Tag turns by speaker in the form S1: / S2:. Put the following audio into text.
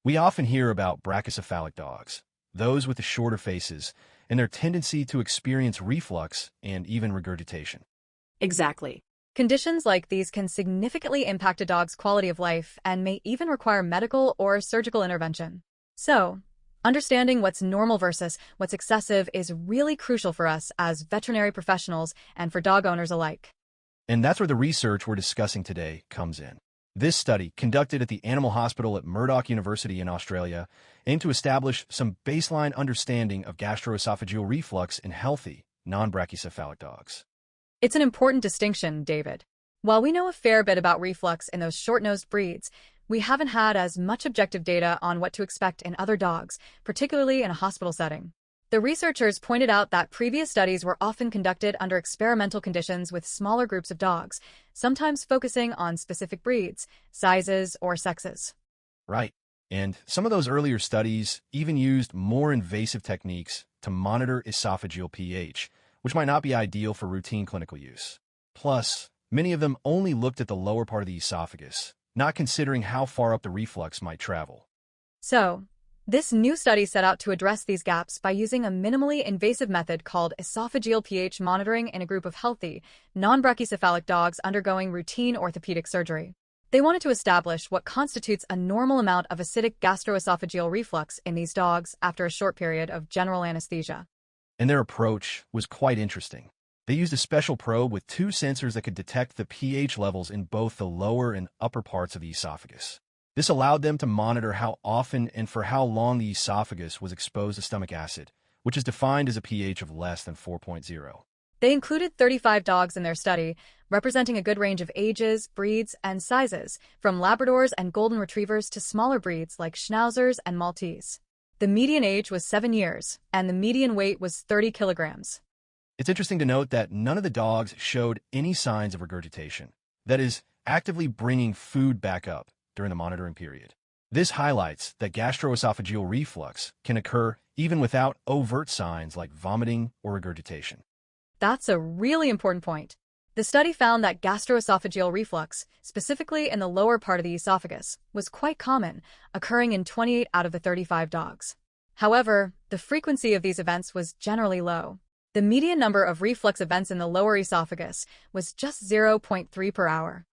S1: We often hear about brachycephalic dogs, those with the shorter faces, and their tendency to experience reflux and even regurgitation.
S2: Exactly. Conditions like these can significantly impact a dog's quality of life and may even require medical or surgical intervention. So, understanding what's normal versus what's excessive is really crucial for us as veterinary professionals and for dog owners alike.
S1: And that's where the research we're discussing today comes in. This study, conducted at the Animal Hospital at Murdoch University in Australia, aimed to establish some baseline understanding of gastroesophageal reflux in healthy, non-brachycephalic dogs.
S2: It's an important distinction, David. While we know a fair bit about reflux in those short-nosed breeds, we haven't had as much objective data on what to expect in other dogs, particularly in a hospital setting. The researchers pointed out that previous studies were often conducted under experimental conditions with smaller groups of dogs, sometimes focusing on specific breeds, sizes, or sexes.
S1: Right. And some of those earlier studies even used more invasive techniques to monitor esophageal pH, which might not be ideal for routine clinical use. Plus, many of them only looked at the lower part of the esophagus, not considering how far up the reflux might travel.
S2: So, this new study set out to address these gaps by using a minimally invasive method called esophageal pH monitoring in a group of healthy, non-brachycephalic dogs undergoing routine orthopedic surgery. They wanted to establish what constitutes a normal amount of acidic gastroesophageal reflux in these dogs after a short period of general anesthesia.
S1: And their approach was quite interesting. They used a special probe with two sensors that could detect the pH levels in both the lower and upper parts of the esophagus. This allowed them to monitor how often and for how long the esophagus was exposed to stomach acid, which is defined as a pH of less than 4.0.
S2: They included 35 dogs in their study, representing a good range of ages, breeds, and sizes, from Labradors and Golden Retrievers to smaller breeds like Schnauzers and Maltese. The median age was 7 years, and the median weight was 30 kilograms.
S1: It's interesting to note that none of the dogs showed any signs of regurgitation, that is, actively bringing food back up during the monitoring period. This highlights that gastroesophageal reflux can occur even without overt signs like vomiting or regurgitation.
S2: That's a really important point. The study found that gastroesophageal reflux, specifically in the lower part of the esophagus, was quite common, occurring in 28 out of the 35 dogs. However, the frequency of these events was generally low. The median number of reflux events in the lower esophagus was just 0.3 per hour.